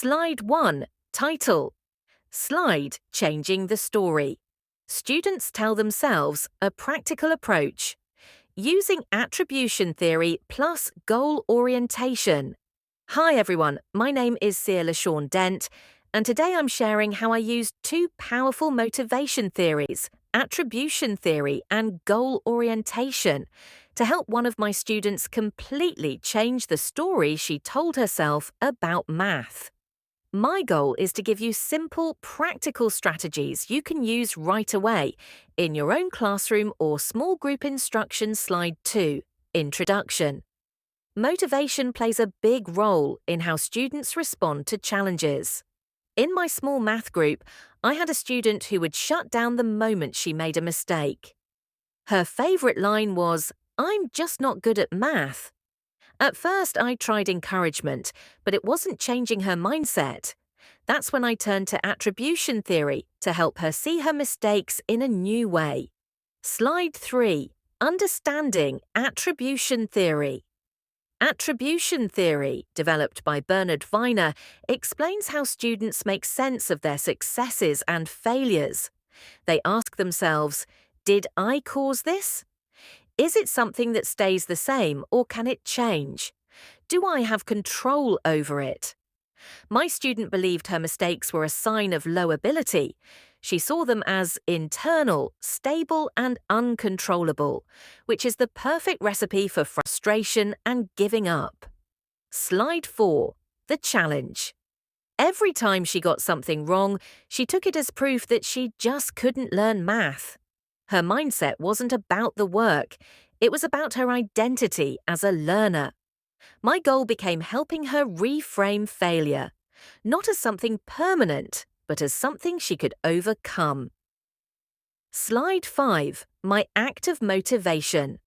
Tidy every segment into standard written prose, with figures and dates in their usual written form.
Slide 1. Title. Slide Changing the Story. Students tell themselves a practical approach. Using attribution theory plus goal orientation. Hi everyone, my name is Seare Dent, and today I'm sharing how I used two powerful motivation theories, attribution theory and goal orientation, to help one of my students completely change the story she told herself about math. My goal is to give you simple, practical strategies you can use right away in your own classroom or small group instruction. Slide 2, Introduction. Motivation plays a big role in how students respond to challenges. In my small math group, I had a student who would shut down the moment she made a mistake. Her favourite line was, "I'm just not good at math." At first, I tried encouragement, but it wasn't changing her mindset. That's when I turned to attribution theory to help her see her mistakes in a new way. Slide 3. Understanding attribution theory. Attribution theory, developed by Bernard Weiner, explains how students make sense of their successes and failures. They ask themselves, did I cause this? Is it something that stays the same or can it change? Do I have control over it? My student believed her mistakes were a sign of low ability. She saw them as internal, stable and uncontrollable, which is the perfect recipe for frustration and giving up. Slide 4. The challenge. Every time she got something wrong, she took it as proof that she just couldn't learn math. Her mindset wasn't about the work, it was about her identity as a learner. My goal became helping her reframe failure, not as something permanent, but as something she could overcome. Slide 5. My act of motivation.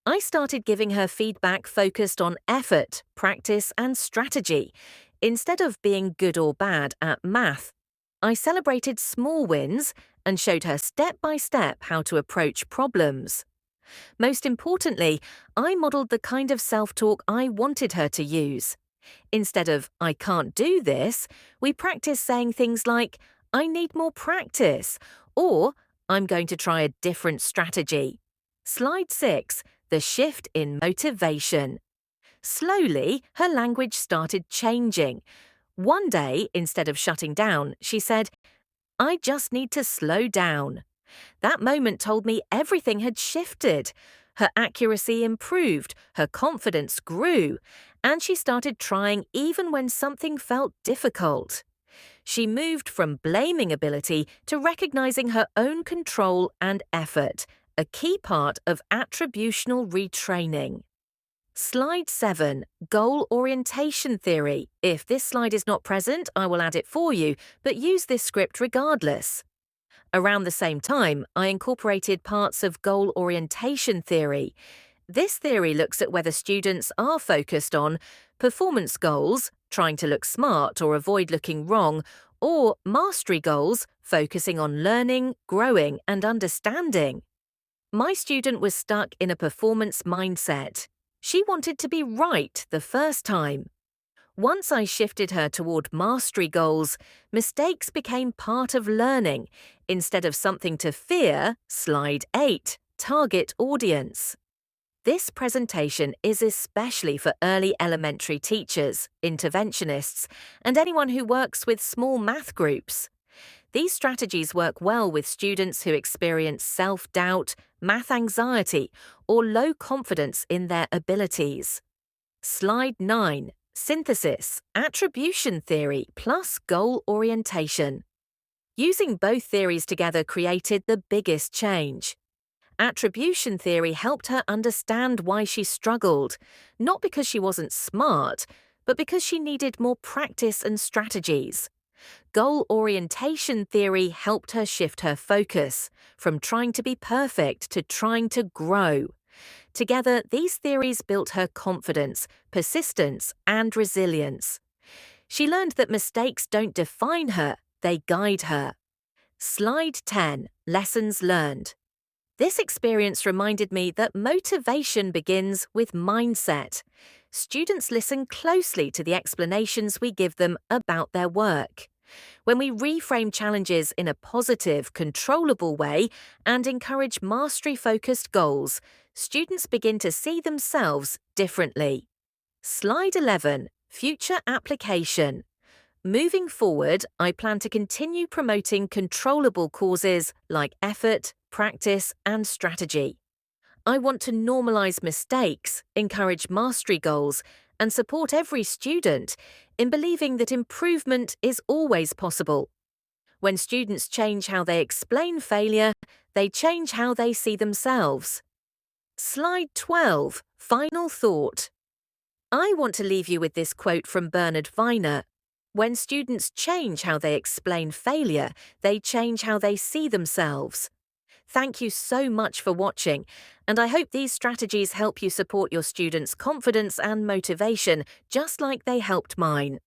I started giving her feedback focused on effort, practice, and strategy, instead of being good or bad at math. I celebrated small wins and showed her step by step how to approach problems. Most importantly, I modelled the kind of self-talk I wanted her to use. Instead of, "I can't do this," we practiced saying things like, "I need more practice," or "I'm going to try a different strategy." Slide 6. The shift in motivation. Slowly, her language started changing. One day, instead of shutting down, she said, "I just need to slow down." That moment told me everything had shifted. Her accuracy improved, her confidence grew, and she started trying even when something felt difficult. She moved from blaming ability to recognizing her own control and effort, a key part of attributional retraining. Slide 7. Goal orientation theory. If this slide is not present, I will add it for you, but use this script regardless. Around the same time, I incorporated parts of goal orientation theory. This theory looks at whether students are focused on performance goals, trying to look smart or avoid looking wrong, or mastery goals, focusing on learning, growing, and understanding. My student was stuck in a performance mindset. She wanted to be right the first time. Once I shifted her toward mastery goals, mistakes became part of learning instead of something to fear. Slide 8. Target audience. This presentation is especially for early elementary teachers, interventionists, and anyone who works with small math groups. These strategies work well with students who experience self-doubt, math anxiety, or low confidence in their abilities. Slide 9. Synthesis, attribution theory plus goal orientation. Using both theories together created the biggest change. Attribution theory helped her understand why she struggled, not because she wasn't smart, but because she needed more practice and strategies. Goal orientation theory helped her shift her focus from trying to be perfect to trying to grow. Together, these theories built her confidence, persistence, and resilience. She learned that mistakes don't define her, they guide her. Slide 10. Lessons learned. This experience reminded me that motivation begins with mindset. Students listen closely to the explanations we give them about their work. When we reframe challenges in a positive, controllable way and encourage mastery-focused goals, students begin to see themselves differently. Slide 11. Future application. Moving forward, I plan to continue promoting controllable causes like effort, practice, and strategy. I want to normalize mistakes, encourage mastery goals, and support every student in believing that improvement is always possible. When students change how they explain failure, they change how they see themselves. Slide 12. Final thought. I want to leave you with this quote from Bernard Weiner. When students change how they explain failure, they change how they see themselves. Thank you so much for watching, and I hope these strategies help you support your students' confidence and motivation just like they helped mine.